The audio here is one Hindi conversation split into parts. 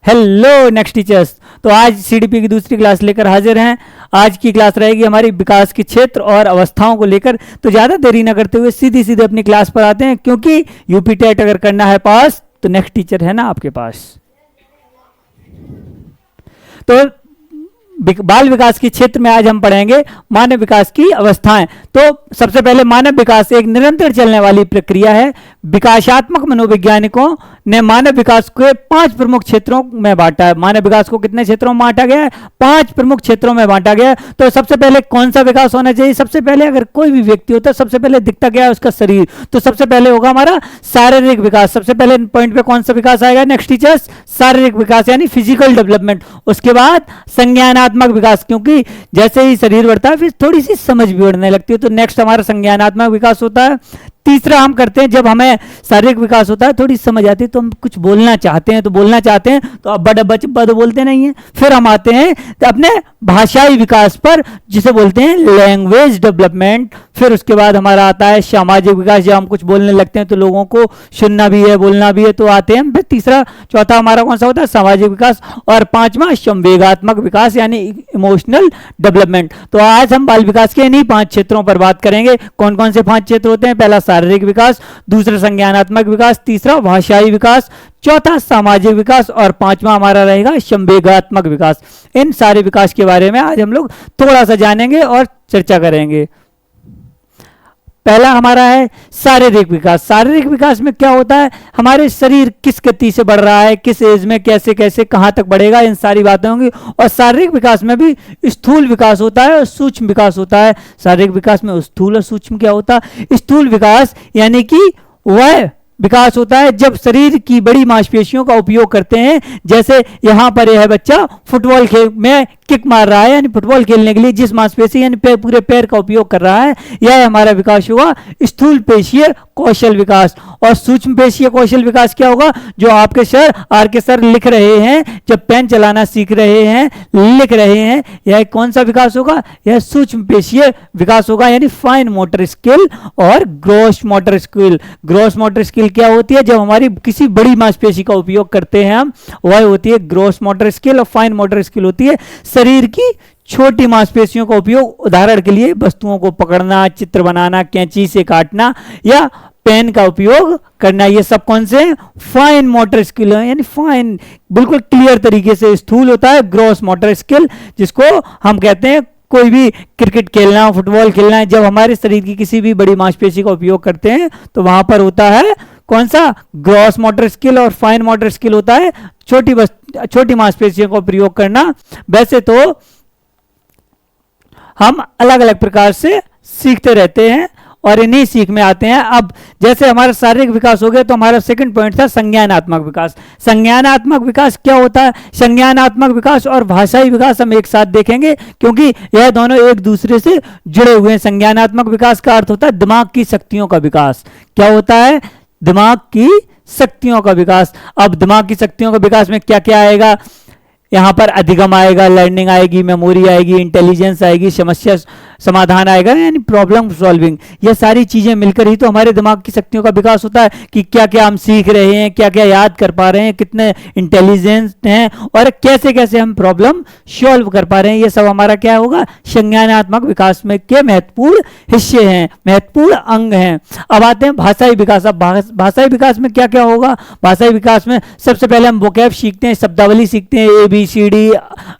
Hello next teachers. तो आज सीडीपी की दूसरी क्लास लेकर हाजिर हैं। आज की क्लास रहेगी हमारी विकास के क्षेत्र और अवस्थाओं को लेकर। तो ज़्यादा देरी न करते हुए सीधी सीधे अपनी क्लास पर आते हैं, क्योंकि यूपी टेट अगर करना है पास तो नेक्स्ट टीचर है ना आपके पास। तो बाल विकास के क्षेत्र में आज हम पढ़ेंगे मानव विकास की अवस्थाएं। तो सबसे पहले मानव विकास एक निरंतर चलने वाली प्रक्रिया है। विकासात्मक मनोवैज्ञानिकों ने मानव विकास को 5 प्रमुख क्षेत्रों में बांटा है। मानव विकास को कितने क्षेत्रों में बांटा गया है? 5 प्रमुख क्षेत्रों में बांटा गया है। तो सबसे पहले कौन सा विकास होना चाहिए? सबसे पहले अगर कोई भी व्यक्ति होता है सबसे पहले दिखता क्या है? उसका शरीर। तो सबसे पहले होगा हमारा शारीरिक विकास। सबसे पहले पॉइंट पे कौन सा विकास आएगा नेक्स्ट टीचर्स? शारीरिक विकास यानी फिजिकल डेवलपमेंट। उसके बाद संज्ञानात्मक विकास, क्योंकि जैसे ही शरीर बढ़ता है फिर थोड़ी सी समझ भी बढ़ने लगती है। तो नेक्स्ट हमारा संज्ञानात्मक विकास होता है। तीसरा हम करते हैं जब हमें शारीरिक विकास होता है, थोड़ी समझ आती है तो हम कुछ बोलना चाहते हैं तो अब्बा डब्बा चिब्बा तो बोलते नहीं है। फिर हम आते हैं तो अपने भाषाई विकास पर, जिसे बोलते हैं लैंग्वेज डेवलपमेंट। फिर उसके बाद हमारा आता है सामाजिक विकास। जब हम कुछ बोलने लगते हैं तो लोगों को सुनना भी है, बोलना भी है, तो आते हैं। फिर तीसरा चौथा हमारा कौन सा होता है? सामाजिक विकास। और पांचवा संवेगात्मक विकास यानी इमोशनल डेवलपमेंट। तो आज हम बाल विकास के इन्हीं 5 क्षेत्रों पर बात करेंगे। कौन कौन से 5 क्षेत्र होते हैं? पहला शारीरिक विकास, दूसरा संज्ञानात्मक विकास, तीसरा भाषाई विकास, चौथा सामाजिक विकास और पांचवा हमारा रहेगा संवेगात्मक विकास। इन सारे विकास के बारे में आज हम लोग थोड़ा सा जानेंगे और चर्चा करेंगे। पहला हमारा है शारीरिक विकास। शारीरिक विकास में क्या होता है? हमारे शरीर किस गति से बढ़ रहा है, किस एज में कैसे कैसे कहां तक बढ़ेगा, इन सारी बातें होंगी। और शारीरिक विकास में भी स्थूल विकास होता है और सूक्ष्म विकास होता है। शारीरिक विकास में स्थूल और सूक्ष्म क्या होता है? स्थूल विकास यानी कि वह विकास होता है जब शरीर की बड़ी मांसपेशियों का उपयोग करते हैं। जैसे यहां पर यह बच्चा फुटबॉल खेल में किक मार रहा है, यानी फुटबॉल खेलने के लिए जिस मांसपेशी यानी पूरे पैर का उपयोग कर रहा है, यह हमारा विकास हुआ स्थूल पेशीय कौशल विकास। और सूक्ष्म पेशीय कौशल विकास क्या होगा? जो आपके सर आर के सर लिख रहे हैं, जब पेन चलाना सीख रहे हैं, लिख रहे हैं, यह कौन सा विकास होगा? यह सूक्ष्म पेशीय विकास होगा, यानी फाइन मोटर स्किल और gross motor skill. Gross motor skill क्या होती है? जब हमारी किसी बड़ी मांसपेशी का उपयोग करते हैं हम, वह होती है ग्रॉस मोटर स्किल। और फाइन मोटर स्किल होती है शरीर की छोटी मांसपेशियों का उपयोग। उदाहरण के लिए वस्तुओं को पकड़ना, चित्र बनाना, कैंची से काटना या पेन का उपयोग करना, ये सब कौन से हैं? फाइन मोटर स्किल है, यानी फाइन बिल्कुल क्लियर तरीके से। स्थूल होता है ग्रॉस मोटर स्किल, जिसको हम कहते हैं कोई भी क्रिकेट खेलना, फुटबॉल खेलना, जब हमारे शरीर की किसी भी बड़ी मांसपेशी का उपयोग करते हैं तो वहां पर होता है कौन सा? Gross motor skill. और फाइन मोटर स्किल होता है छोटी मांसपेशियों का प्रयोग करना। वैसे तो हम अलग अलग प्रकार से सीखते रहते हैं और इन्हीं सीख में आते हैं। अब जैसे हमारा शारीरिक विकास हो गया तो हमारा सेकंड पॉइंट था संज्ञानात्मक विकास। संज्ञानात्मक विकास क्या होता है? संज्ञानात्मक विकास और भाषाई विकास हम एक साथ देखेंगे, क्योंकि यह दोनों एक दूसरे से जुड़े हुए हैं। संज्ञानात्मक विकास का अर्थ होता है दिमाग की शक्तियों का विकास। क्या होता है? दिमाग की शक्तियों का विकास। अब दिमाग की शक्तियों का विकास में क्या क्या आएगा? यहां पर अधिगम आएगा, लर्निंग आएगी, मेमोरी आएगी, इंटेलिजेंस आएगी, समस्या समाधान आएगा, यानी प्रॉब्लम सॉल्विंग। ये सारी चीजें मिलकर ही तो हमारे दिमाग की शक्तियों का विकास होता है कि क्या क्या हम सीख रहे हैं, क्या क्या याद कर पा रहे हैं, कितने इंटेलिजेंट हैं और कैसे कैसे हम प्रॉब्लम सॉल्व कर पा रहे हैं। ये सब हमारा क्या होगा? संज्ञानात्मक विकास में के महत्वपूर्ण हिस्से हैं, महत्वपूर्ण अंग हैं। अब आते हैं भाषाई विकास। अब भाषाई विकास में क्या क्या होगा? भाषाई विकास में सबसे पहले हम वोकैब सीखते हैं, शब्दावली सीखते हैं, ABCD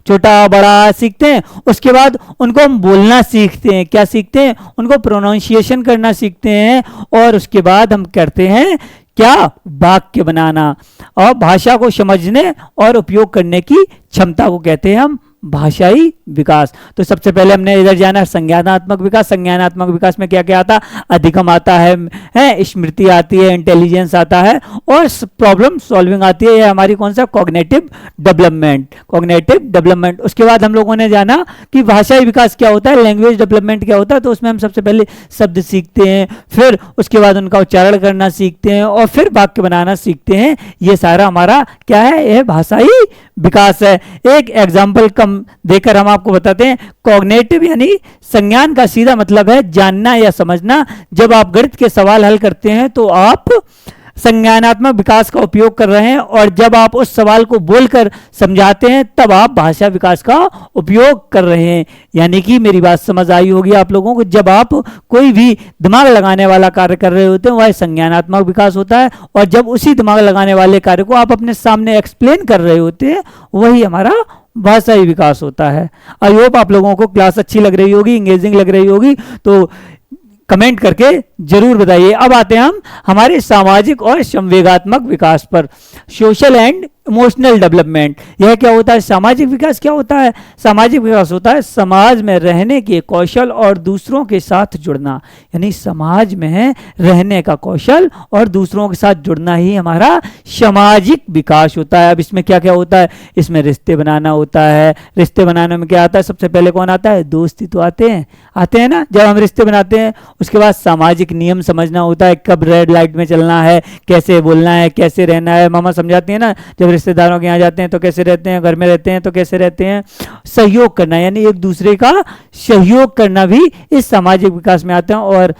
छोटा बड़ा सीखते हैं। उसके बाद उनको हम बोलना सीखते हैं। क्या सीखते हैं? उनको प्रोनाउंसिएशन करना सीखते हैं। और उसके बाद हम करते हैं क्या? वाक्य बनाना। और भाषा को समझने और उपयोग करने की क्षमता को कहते हैं हम भाषाई विकास। तो सबसे पहले हमने इधर जाना संज्ञानात्मक विकास। संज्ञानात्मक विकास में क्या क्या आता? अधिगम आता है, स्मृति आती है, इंटेलिजेंस आता है और प्रॉब्लम सॉल्विंग आती है। ये हमारी कौन सा? Cognitive development. Cognitive development. उसके बाद हम लोगों ने जाना कि भाषाई विकास क्या होता है, लैंग्वेज डेवलपमेंट क्या होता है। तो उसमें हम सबसे पहले शब्द सीखते हैं, फिर उसके बाद उनका उच्चारण करना सीखते हैं और फिर वाक्य बनाना सीखते हैं। ये सारा हमारा क्या है? यह भाषाई विकास है। एक एग्जाम्पल कम देकर हम आपको बताते हैं। कॉग्निटिव यानी संज्ञान का सीधा मतलब है जानना या समझना। जब आप गणित के सवाल हल करते हैं तो आप संज्ञानात्मक विकास का उपयोग कर रहे हैं, और जब आप उस सवाल को बोलकर समझाते हैं तब आप भाषा विकास का उपयोग कर रहे हैं। यानी कि मेरी बात समझ आई होगी आप लोगों को, जब आप कोई भी दिमाग लगाने वाला कार्य कर रहे होते हैं वह संज्ञानात्मक विकास होता है, और जब उसी दिमाग लगाने वाले कार्य को आप अपने सामने एक्सप्लेन कर रहे होते हैं वही हमारा भाषाई विकास होता है। आई होप आप लोगों को क्लास अच्छी लग रही होगी, इंगेजिंग लग रही होगी, तो कमेंट करके जरूर बताइए। अब आते हैं हम हमारे सामाजिक और संवेगात्मक विकास पर। सोशल एंड इमोशनल डेवलपमेंट, यह क्या होता है? सामाजिक विकास क्या होता है? सामाजिक विकास होता है समाज में रहने के कौशल और दूसरों के साथ जुड़ना। यानी समाज में रहने का कौशल और दूसरों के साथ जुड़ना ही हमारा सामाजिक विकास होता है। अब इसमें क्या क्या होता है? इसमें रिश्ते बनाना होता है। रिश्ते बनाने में क्या आता है? सबसे पहले कौन आता है? दोस्ती तो आते हैं ना। जब हम रिश्ते बनाते हैं उसके बाद सामाजिक नियम समझना होता है, कब रेड लाइट में चलना है, कैसे बोलना है, कैसे रहना है। मामा समझाती है ना, जब रिश्तेदारों के यहाँ जाते हैं तो कैसे रहते हैं, घर में रहते हैं तो कैसे रहते हैं। सहयोग करना, यानी एक दूसरे का सहयोग करना भी इस सामाजिक विकास में आते हैं। और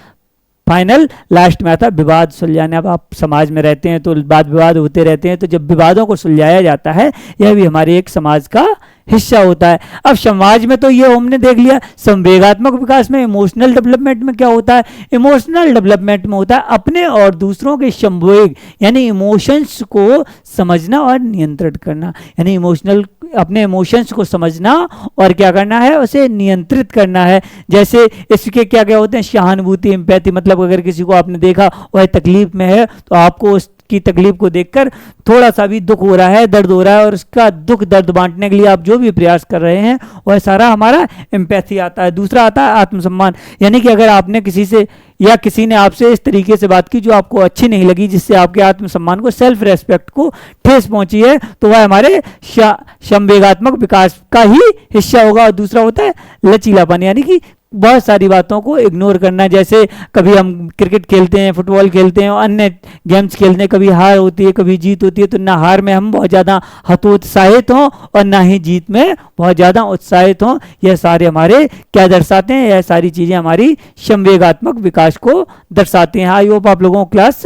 फाइनल लास्ट में आता है विवाद सुलझाने। अब आप समाज में रहते हैं तो वाद विवाद होते रहते हैं, तो जब विवादों को सुलझाया जाता है यह भी हमारे एक समाज का हिस्सा होता है। अब समाज में तो ये हमने देख लिया। संवेगात्मक विकास में, इमोशनल डेवलपमेंट में क्या होता है? इमोशनल डेवलपमेंट में होता है अपने और दूसरों के संवेग यानी इमोशंस को समझना और नियंत्रित करना। यानी इमोशनल, अपने इमोशंस को समझना और क्या करना है? उसे नियंत्रित करना है। जैसे इसके क्या क्या होते हैं? सहानुभूति, एम्पैथी, मतलब अगर किसी को आपने देखा वह तकलीफ में है तो आपको उस की तकलीफ को देखकर थोड़ा सा भी दुख हो रहा है, दर्द हो रहा है, और उसका दुख दर्द बांटने के लिए आप जो भी प्रयास कर रहे हैं वह सारा हमारा एम्पैथी आता है। दूसरा आता है आत्मसम्मान, यानी कि अगर आपने किसी से या किसी ने आपसे इस तरीके से बात की जो आपको अच्छी नहीं लगी, जिससे आपके आत्मसम्मान को, सेल्फ रेस्पेक्ट को ठेस पहुंची है, तो वह हमारे संवेगात्मक विकास का ही हिस्सा होगा। और दूसरा होता है लचीलापन, यानी कि बहुत सारी बातों को इग्नोर करना। जैसे कभी हम क्रिकेट खेलते हैं, फुटबॉल खेलते हैं और अन्य गेम्स खेलते हैं, कभी हार होती है कभी जीत होती है, तो ना हार में हम बहुत ज़्यादा हतोत्साहित हों और ना ही जीत में बहुत ज़्यादा उत्साहित हों। यह सारे हमारे क्या दर्शाते हैं? यह सारी चीज़ें हमारी संवेगात्मक विकास को दर्शाती हैं। आई होप आप लोगों को क्लास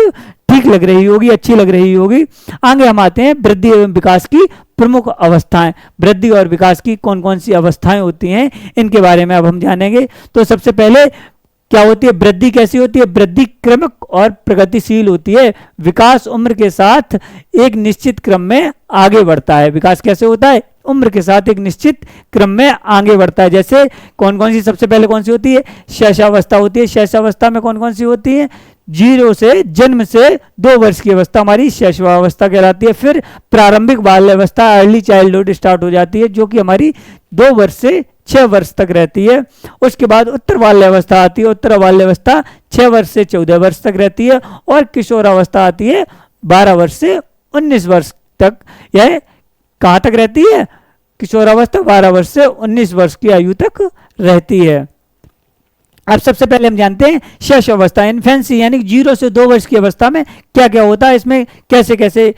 ठीक लग रही होगी, अच्छी लग रही होगी। आगे हम आते हैं वृद्धि एवं विकास की प्रमुख अवस्थाएं। वृद्धि और विकास की कौन कौन सी अवस्थाएं होती हैं, इनके बारे में अब हम जानेंगे। तो सबसे पहले क्या होती है? वृद्धि कैसी होती है? वृद्धि क्रमिक और प्रगतिशील होती है। विकास उम्र के साथ एक निश्चित क्रम में आगे बढ़ता है। विकास कैसे होता है? उम्र के साथ एक निश्चित क्रम में आगे बढ़ता है। जैसे कौन कौन सी, सबसे पहले कौन सी होती है? शैशवावस्था होती है। शैशवावस्था में कौन कौन सी होती है? 0 से जन्म से 2 वर्ष की अवस्था हमारी शैशवावस्था कहलाती है। फिर प्रारंभिक बाल्यावस्था, अर्ली चाइल्डहुड स्टार्ट हो जाती है, जो कि हमारी 2 वर्ष से 6 वर्ष तक रहती है। उसके बाद उत्तर बाल्यावस्था आती है। उत्तर बाल्यावस्था 6 वर्ष से 14 वर्ष तक रहती है। और किशोरावस्था आती है 12 वर्ष से 19 वर्ष तक। यह कहाँ तक रहती है? किशोरावस्था 12 वर्ष से 19 वर्ष की आयु तक रहती है। अब सबसे पहले हम जानते हैं शैशवावस्था, इन्फेंसी, यानी 0 से 2 वर्ष की अवस्था में क्या क्या होता है, इसमें कैसे कैसे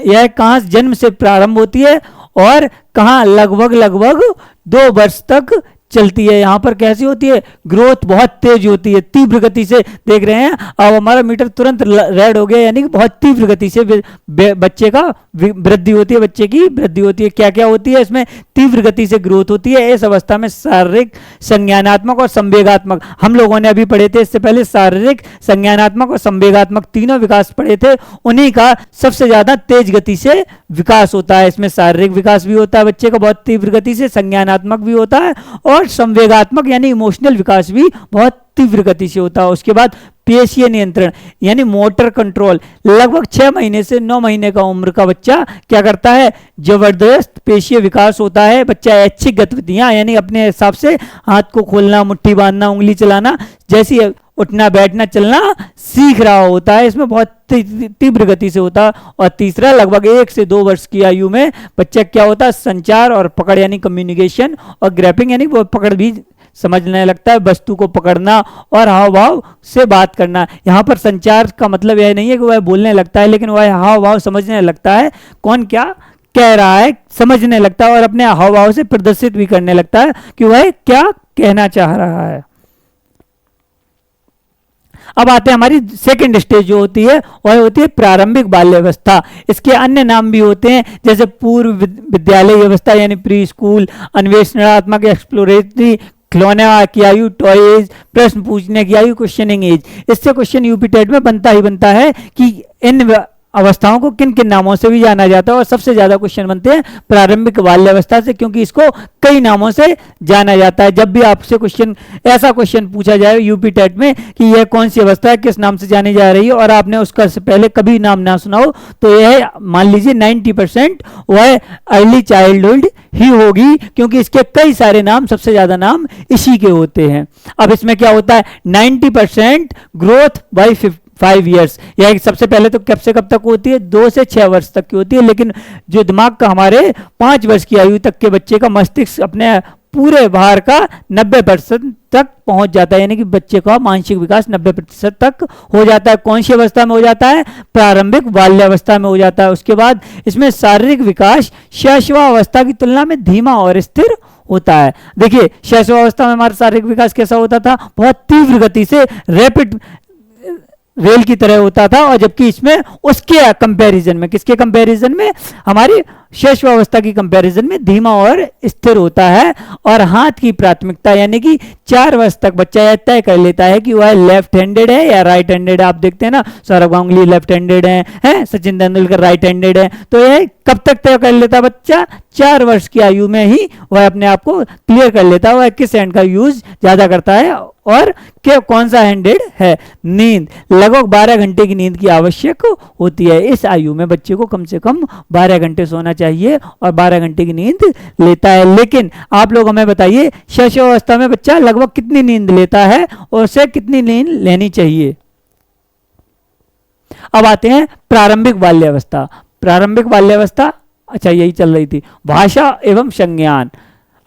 यह कहाँ जन्म से प्रारंभ होती है और कहाँ लगभग 2 वर्ष तक चलती है। यहाँ पर कैसी होती है? ग्रोथ बहुत तेज होती है, तीव्र गति से। देख रहे हैं अब हमारा मीटर तुरंत रेड हो गया, यानी कि बहुत तीव्र गति से बच्चे का वृद्धि होती है, बच्चे की वृद्धि होती है। क्या क्या होती है इसमें? तीव्र गति से ग्रोथ होती है। इस अवस्था में शारीरिक, संज्ञानात्मक और संवेगात्मक, हम लोगों ने अभी पढ़े थे इससे पहले, शारीरिक, संज्ञानात्मक और संवेगात्मक तीनों विकास पढ़े थे। उन्हीं का सबसे ज्यादा तेज गति से विकास होता है। इसमें शारीरिक विकास भी होता है बच्चे का बहुत तीव्र गति से, संज्ञानात्मक भी होता है और संवेगात्मक यानी इमोशनल विकास भी बहुत तीव्र गति से होता है। उसके बाद पेशीय नियंत्रण यानी मोटर कंट्रोल, लगभग 6 महीने से 9 महीने का उम्र का बच्चा क्या करता है? जबरदस्त पेशीय विकास होता है। बच्चा ऐच्छिक गतिविधियां यानी अपने हिसाब से हाथ को खोलना, मुट्ठी बांधना, उंगली चलाना, जैसी उठना बैठना चलना सीख रहा होता है। इसमें बहुत तीव्र गति से होता है। और तीसरा, लगभग 1 से 2 वर्ष की आयु में बच्चा क्या होता है? संचार और पकड़ यानी कम्युनिकेशन और ग्रैपिंग यानी वो पकड़ भी समझने लगता है, वस्तु को पकड़ना और हाव भाव से बात करना। यहाँ पर संचार का मतलब यह नहीं है कि वह बोलने लगता है, लेकिन वह हाव भाव समझने लगता है, कौन क्या कह रहा है समझने लगता है और अपने हाव भाव से प्रदर्शित भी करने लगता है कि वह क्या कहना चाह रहा है। अब आते हैं हमारी सेकंड स्टेज जो होती है वह होती है प्रारंभिक बाल्यावस्था। इसके अन्य नाम भी होते हैं जैसे पूर्व विद्यालय अवस्था यानी प्री स्कूल, अन्वेषणात्मक एक्सप्लोरेटरी, खिलौने की आयु, टॉय एज, प्रश्न पूछने की आयु, क्वेश्चनिंग एज। इससे क्वेश्चन यूपी टेट में बनता ही बनता है कि इन अवस्थाओं को किन किन नामों से भी जाना जाता है, और सबसे ज्यादा क्वेश्चन बनते हैं प्रारंभिक बाल्यावस्था से, क्योंकि इसको कई नामों से जाना जाता है। जब भी आपसे ऐसा क्वेश्चन पूछा जाए यूपी टेट में कि यह कौन सी अवस्था है, किस नाम से जानी जा रही है, और आपने उसका से पहले कभी नाम ना सुना हो, तो यह मान लीजिए 90% वह अर्ली चाइल्डहुड ही होगी, क्योंकि इसके कई सारे नाम, सबसे ज्यादा नाम इसी के होते हैं। अब इसमें क्या होता है, 90% ग्रोथ बाई 5 ईयर्स, यह सबसे पहले तो कब से कब तक होती है, 2 से 6 वर्ष तक की होती है। लेकिन जो दिमाग का हमारे 5 वर्ष की आयु तक के बच्चे का मस्तिष्क अपने पूरे भार का 90% तक पहुंच जाता है, यानी कि बच्चे का मानसिक विकास 90% तक हो जाता है। कौन सी अवस्था में हो जाता है, प्रारंभिक बाल्यावस्था में हो जाता है। उसके बाद इसमें शारीरिक विकास शैशवावस्था की तुलना में धीमा और स्थिर होता है। देखिए शैशवावस्था में हमारा शारीरिक विकास कैसा होता था, बहुत तीव्र गति से रैपिड रेल की तरह होता था, और जबकि इसमें उसके कंपैरिजन में, किसके कंपैरिजन में, हमारी शैशवावस्था की कंपैरिजन में धीमा और स्थिर होता है। और हाथ की प्राथमिकता, यानी कि 4 वर्ष तक बच्चा यह तय कर लेता है कि वह लेफ्ट हैंडेड है या राइट हैंडेड है। आप देखते हैं ना, सौरभ गांगुली लेफ्ट हैंडेड है, सचिन तेंदुलकर राइट हैंडेड है। तो यह कब तक तय कर लेता है बच्चा, 4 वर्ष की आयु में ही वह अपने आप को क्लियर कर लेता है वह किस हैंड का यूज ज्यादा करता है और कौन सा हैंडेड है। नींद, लगभग 12 घंटे की नींद की आवश्यक होती है। इस आयु में बच्चे को कम से कम 12 घंटे सोना चाहिए और 12 घंटे की नींद लेता है। लेकिन आप लोग हमें बताइए, शैशवावस्था में बच्चा लगभग कितनी नींद लेता है और उसे कितनी नींद लेनी चाहिए। अब आते हैं प्रारंभिक बाल्यावस्था। प्रारंभिक बाल्यावस्था, अच्छा यही चल रही थी, भाषा एवं संज्ञान।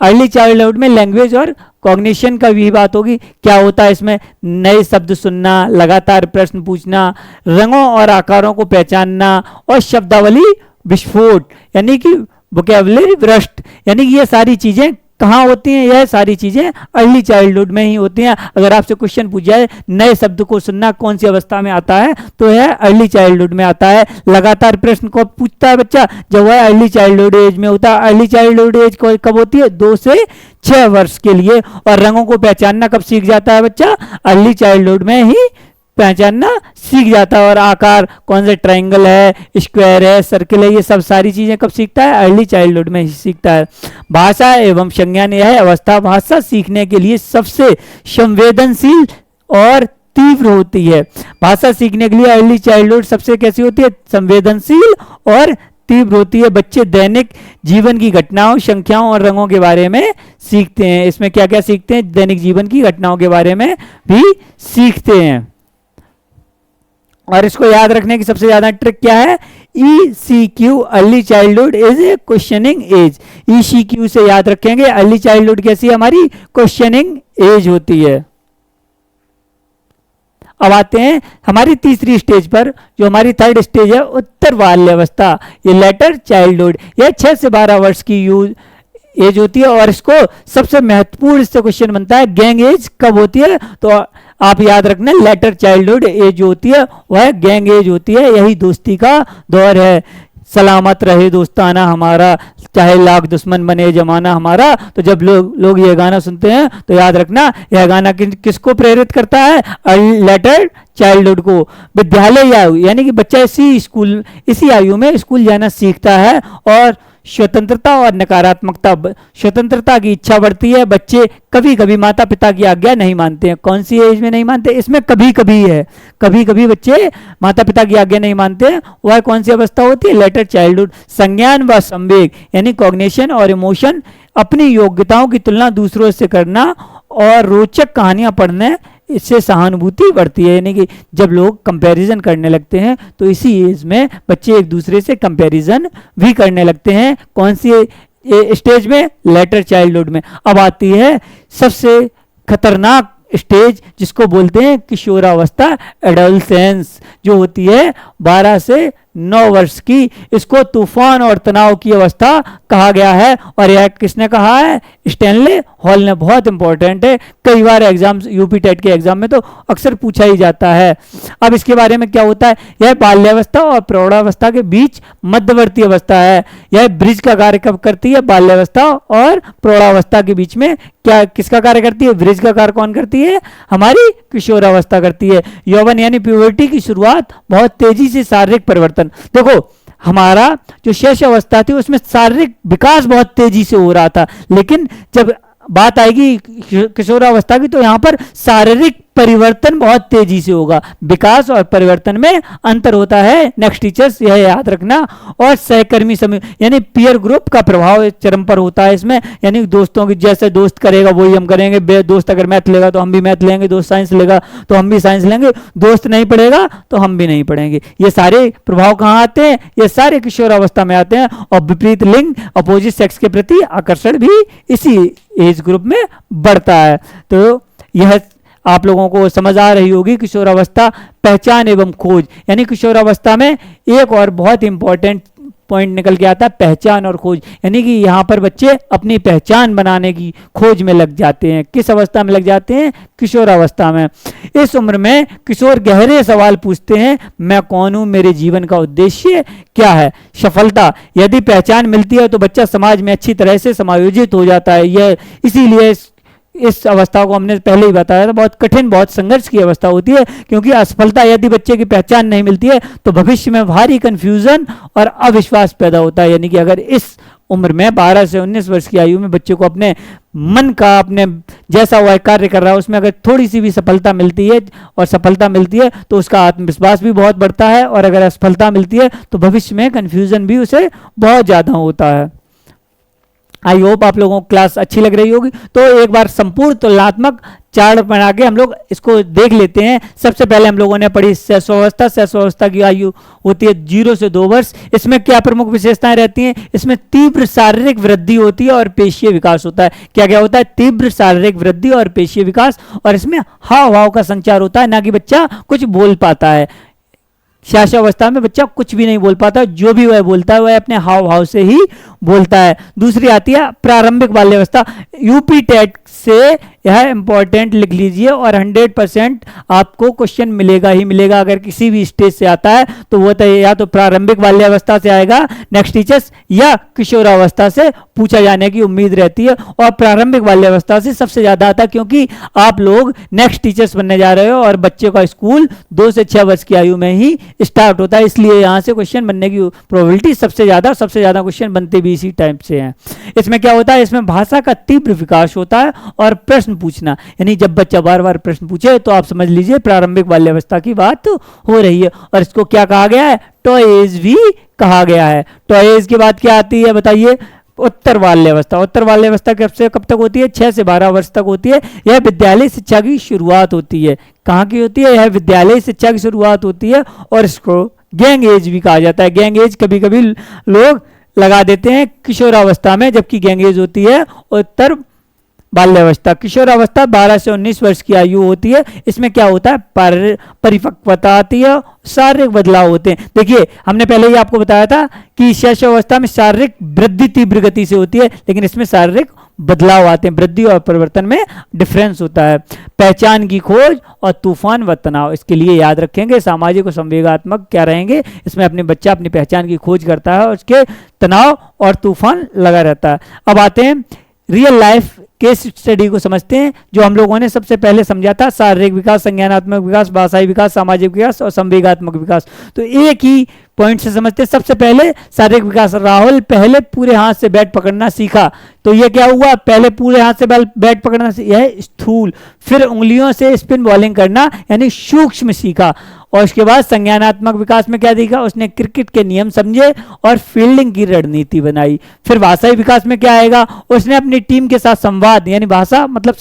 अर्ली चाइल्डहुड में लैंग्वेज और कॉग्निशन का भी बात होगी। क्या होता है इसमें, नए शब्द सुनना, लगातार प्रश्न पूछना, रंगों और आकारों को पहचानना, और शब्दावली विस्फोट यानी कि वोकैबुलरी ब्रस्ट, यानी कि ये सारी चीजें कहाँ होती हैं, यह सारी चीजें अर्ली चाइल्डहुड में ही होती हैं। अगर आपसे क्वेश्चन पूछा जाए नए शब्द को सुनना कौन सी अवस्था में आता है, तो यह अर्ली चाइल्डहुड में आता है। लगातार प्रश्न को पूछता है बच्चा जब वह अर्ली चाइल्डहुड एज में होता है। अर्ली चाइल्डहुड एज कब होती है, 2 से 6 वर्ष के लिए। और रंगों को पहचानना कब सीख जाता है बच्चा, अर्ली चाइल्डहुड में ही पहचानना सीख जाता है। और आकार कौन से, ट्रायंगल है, स्क्वायर है, सर्किल है, ये सब सारी चीजें कब सीखता है, अर्ली चाइल्डहुड में ही सीखता है। भाषा एवं संज्ञान, यह अवस्था भाषा सीखने के लिए सबसे संवेदनशील और तीव्र होती है। भाषा सीखने के लिए अर्ली चाइल्डहुड सबसे कैसी होती है, संवेदनशील और तीव्र होती है। बच्चे दैनिक जीवन की घटनाओं, संख्याओं और रंगों के बारे में सीखते हैं। इसमें क्या क्या सीखते हैं, दैनिक जीवन की घटनाओं के बारे में भी सीखते हैं। और इसको याद रखने की सबसे ज्यादा ट्रिक क्या है, ECQ, early childhood is a questioning age. ECQ से याद रखेंगे, अर्ली चाइल्डहुड कैसी है, हमारी क्वेश्चनिंग एज होती है। अब आते हैं हमारी तीसरी स्टेज पर, जो हमारी थर्ड स्टेज है, उत्तर बाल्यावस्था, ये लेटर चाइल्डहुड। यह 6 से 12 वर्ष की एज होती है। और इसको सबसे महत्वपूर्ण इससे क्वेश्चन बनता है, गैंग एज कब होती है, तो आप याद रखना लेटर चाइल्डहुड एज जो होती है वह गैंग एज होती है। यही दोस्ती का दौर है। सलामत रहे दोस्ताना हमारा, चाहे लाख दुश्मन बने जमाना हमारा। तो जब लोग ये गाना सुनते हैं तो याद रखना यह गाना किसको प्रेरित करता है, लेटर चाइल्डहुड को। विद्यालय आयु, यानी कि बच्चा इसी आयु में स्कूल जाना सीखता है। और स्वतंत्रता और नकारात्मकता, स्वतंत्रता की इच्छा बढ़ती है। बच्चे कभी कभी माता पिता की आज्ञा नहीं मानते हैं। कौन सी एज में नहीं मानते, इसमें कभी कभी है, कभी कभी बच्चे माता पिता की आज्ञा नहीं मानते हैं। वह कौन सी अवस्था होती है, लेटर चाइल्डहुड। संज्ञान व संवेग यानी कॉग्निशन और इमोशन, अपनी योग्यताओं की तुलना दूसरों से करना और रोचक कहानियां पढ़ने, इससे सहानुभूति बढ़ती है। यानी कि जब लोग कंपैरिजन करने लगते हैं तो इसी एज में बच्चे एक दूसरे से कंपैरिजन भी करने लगते हैं। कौन सी स्टेज में, लेटर चाइल्डहुड में। अब आती है सबसे खतरनाक स्टेज, जिसको बोलते हैं किशोरावस्था, एडोलसेंस, जो होती है 12 से 9 वर्ष की, इसको तूफान और तनाव की अवस्था कहा गया है। और यह किसने कहा है? स्टैनले हॉल ने। बहुत इंपॉर्टेंट है, कई बार एग्जाम यूपी टेट के एग्जाम में तो अक्सर पूछा ही जाता है। अब इसके बारे में क्या होता है? यह बाल्यावस्था और प्रौढ़ावस्था के बीच मध्यवर्ती अवस्था है। यह ब्रिज का कार्य कब करती है? बाल्यावस्था और प्रौढ़ावस्था के बीच में क्या किसका कार्य करती है? ब्रिज का कार्य कौन करती है? हमारी किशोरावस्था करती है। यौवन यानी प्यूबर्टी की शुरुआत, बहुत तेजी से शारीरिक परिवर्तन। देखो, हमारा जो शैशव अवस्था थी उसमें शारीरिक विकास बहुत तेजी से हो रहा था, लेकिन जब बात आएगी किशोरावस्था की तो यहां पर शारीरिक परिवर्तन बहुत तेजी से होगा। विकास और परिवर्तन में अंतर होता है। नेक्स्ट टीचर्स यह याद रखना। और सहकर्मी समूह यानी पीयर ग्रुप का प्रभाव चरम पर होता है इसमें, यानी दोस्तों की जैसे दोस्त करेगा वही हम करेंगे। दोस्त अगर मैथ लेगा तो हम भी मैथ लेंगे, दोस्त साइंस लेगा तो हम भी साइंस लेंगे, दोस्त नहीं पढ़ेगा तो हम भी नहीं पढ़ेंगे। ये सारे प्रभाव कहाँ आते हैं? ये सारे किशोरावस्था में आते हैं। और विपरीत लिंग, अपोजिट सेक्स के प्रति आकर्षण भी इसी एज ग्रुप में बढ़ता है। तो यह आप लोगों को समझ आ रही होगी। किशोरावस्था, पहचान एवं खोज, यानी किशोरावस्था में एक और बहुत इंपॉर्टेंट पॉइंट निकल के आता है, पहचान और खोज। यानी कि यहाँ पर बच्चे अपनी पहचान बनाने की खोज में लग जाते हैं। किस अवस्था में लग जाते हैं? किशोरावस्था में। इस उम्र में किशोर गहरे सवाल पूछते हैं, मैं कौन हूं? मेरे जीवन का उद्देश्य क्या है? सफलता, यदि पहचान मिलती है तो बच्चा समाज में अच्छी तरह से समायोजित हो जाता है। यह इसीलिए इस अवस्था को हमने पहले ही बताया था, बहुत कठिन, बहुत संघर्ष की अवस्था होती है, क्योंकि असफलता यदि बच्चे की पहचान नहीं मिलती है तो भविष्य में भारी कंफ्यूजन और अविश्वास पैदा होता है। यानी कि अगर इस उम्र में 12 से 19 वर्ष की आयु में बच्चे को अपने मन का, अपने जैसा वह कार्य कर रहा है उसमें अगर थोड़ी सी भी सफलता मिलती है और सफलता मिलती है तो उसका आत्मविश्वास भी बहुत बढ़ता है, और अगर असफलता मिलती है तो भविष्य में कंफ्यूजन भी उसे बहुत ज़्यादा होता है। आई होप आप लोगों को क्लास अच्छी लग रही होगी। तो एक बार संपूर्ण तुलनात्मक चार्ट बना के हम लोग इसको देख लेते हैं। सबसे पहले हम लोगों ने पढ़ी शैशवावस्था। शैशवावस्था की आयु होती है 0 से 2 वर्ष। इसमें क्या प्रमुख विशेषताएं रहती हैं? इसमें तीव्र शारीरिक वृद्धि होती है और पेशीय विकास होता है। क्या क्या होता है? तीव्र शारीरिक वृद्धि और पेशीय विकास, और इसमें हाव भाव का संचार होता है, ना कि बच्चा कुछ बोल पाता है। शैशवावस्था में बच्चा कुछ भी नहीं बोल पाता, जो भी वह बोलता है वह अपने हाव भाव से ही बोलता है। दूसरी आती है प्रारंभिक बाल्यावस्था। यूपी टेट से यह इंपॉर्टेंट लिख लीजिए, और 100% आपको क्वेश्चन मिलेगा ही मिलेगा। अगर किसी भी स्टेज से आता है तो वो तो या तो प्रारंभिक बाल्यावस्था से आएगा नेक्स्ट टीचर्स, या किशोरावस्था से पूछा जाने की उम्मीद रहती है। और प्रारंभिक बाल्यावस्था से सबसे ज्यादा आता है, क्योंकि आप लोग नेक्स्ट टीचर्स बनने जा रहे हो और बच्चे का स्कूल 2 से 6 वर्ष की आयु में ही स्टार्ट होता है, इसलिए यहां से क्वेश्चन बनने की प्रोबेबिलिटी सबसे ज्यादा क्वेश्चन बनते भी इसी टाइप से हैं। इसमें क्या होता है? इसमें भाषा का तीव्र विकास होता है और प्रश्न पूछना, यानी जब बच्चा बार बार प्रश्न पूछे तो आप समझ लीजिए प्रारंभिक बाल्यावस्था की बात हो रही है। और इसको क्या कहा गया है? टॉयज भी कहा गया है। टॉयज के बाद क्या आती है बताइए? उत्तर बाल्यावस्था। उत्तर बाल्यावस्था कब से कब तक होती है? 6 से 12 वर्ष तक होती है। यह विद्यालय शिक्षा की शुरुआत होती है। कहाँ की होती है? यह विद्यालय शिक्षा की शुरुआत होती है, और इसको गैंग एज भी कहा जाता है। गैंग एज कभी कभी लोग लगा देते हैं किशोरावस्था में, जबकि गैंग एज होती है उत्तर बाल्यावस्था। किशोरावस्था 12 से 19 वर्ष की आयु होती है। इसमें क्या होता है? परिपक्वता आती है, शारीरिक बदलाव होते हैं। देखिए, हमने पहले ही आपको बताया था कि शैशवावस्था में शारीरिक वृद्धि तीव्र गति से होती है, लेकिन इसमें शारीरिक बदलाव आते हैं। वृद्धि और परिवर्तन में डिफरेंस होता है। पहचान की खोज और तूफान व तनाव, इसके लिए याद रखेंगे सामाजिक और संवेगात्मक क्या रहेंगे। इसमें अपने बच्चा अपनी पहचान की खोज करता है और उसके तनाव और तूफान लगा रहता है। अब आते हैं रियल लाइफ केस स्टडी को समझते हैं, जो हम लोगों ने सबसे पहले समझा था। शारीरिक विकास, संज्ञानात्मक विकास, भाषाई विकास, सामाजिक विकास और संवेगात्मक विकास। तो एक ही पॉइंट से समझते हैं। सबसे पहले शारीरिक विकास। राहुल पहले पूरे हाथ से बैट पकड़ना सीखा, तो ये क्या हुआ? पहले पूरे हाथ से बैट पकड़ना, यह स्थूल। फिर उंगलियों से स्पिन बॉलिंग करना यानी सूक्ष्म सीखा। और उसके बाद संज्ञानात्मक विकास में क्या देखा? उसने क्रिकेट के नियम समझे और फील्डिंग की रणनीति बनाई। फिर भाषाई विकास में क्या आएगा? उसने अपनी टीम के साथ संवाद, यानी भाषा मतलब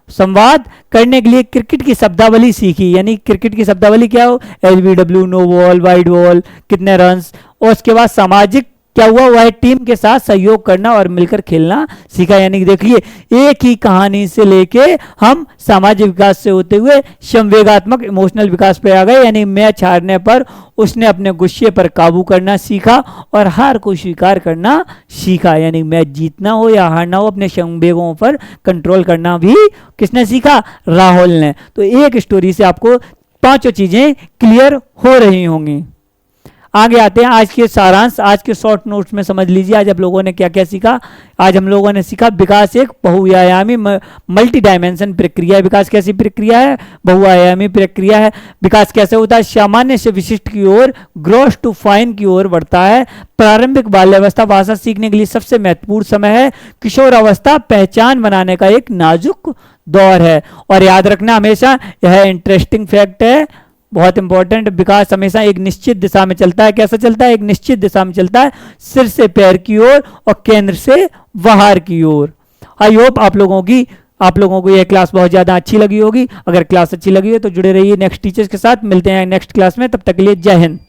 संवाद करने के लिए क्रिकेट की शब्दावली सीखी। यानी क्रिकेट की शब्दावली क्या हो? LBW, no ball, wide ball, कितने रन्स। और उसके बाद सामाजिक क्या हुआ, वह टीम के साथ सहयोग करना और मिलकर खेलना सीखा। यानी कि देखिए, एक ही कहानी से लेके हम सामाजिक विकास से होते हुए संवेगात्मक इमोशनल विकास पे आ गए। यानी मैच हारने पर उसने अपने गुस्से पर काबू करना सीखा और हार को स्वीकार करना सीखा। यानी मैच जीतना हो या हारना हो, अपने संवेगों पर कंट्रोल करना भी किसने सीखा, राहुल ने। तो एक स्टोरी से आपको पांचों चीजें क्लियर हो रही होंगी। आगे आते हैं आज के सारांश, आज के शॉर्ट नोट्स में समझ लीजिए आज आप लोगों ने क्या क्या सीखा। आज हम लोगों ने सीखा विकास एक बहुआयामी मल्टी डायमेंशन प्रक्रिया है। विकास कैसी प्रक्रिया है, बहुआयामी प्रक्रिया है। विकास कैसे होता है, सामान्य से विशिष्ट की ओर, ग्रॉस टू फाइन की ओर बढ़ता है। प्रारंभिक बाल्यावस्था भाषा सीखने के लिए सबसे महत्वपूर्ण समय है। किशोर अवस्था पहचान बनाने का एक नाजुक दौर है। और याद रखना हमेशा, यह इंटरेस्टिंग फैक्ट है, बहुत इंपॉर्टेंट, विकास हमेशा एक निश्चित दिशा में चलता है। कैसा चलता है, एक निश्चित दिशा में चलता है, सिर से पैर की ओर और केंद्र से बाहर की ओर। आई होप आप लोगों को यह क्लास बहुत ज्यादा अच्छी लगी होगी। अगर क्लास अच्छी लगी हो तो जुड़े रहिए नेक्स्ट टीचर्स के साथ। मिलते हैं नेक्स्ट क्लास में, तब तक के लिए जय हिंद।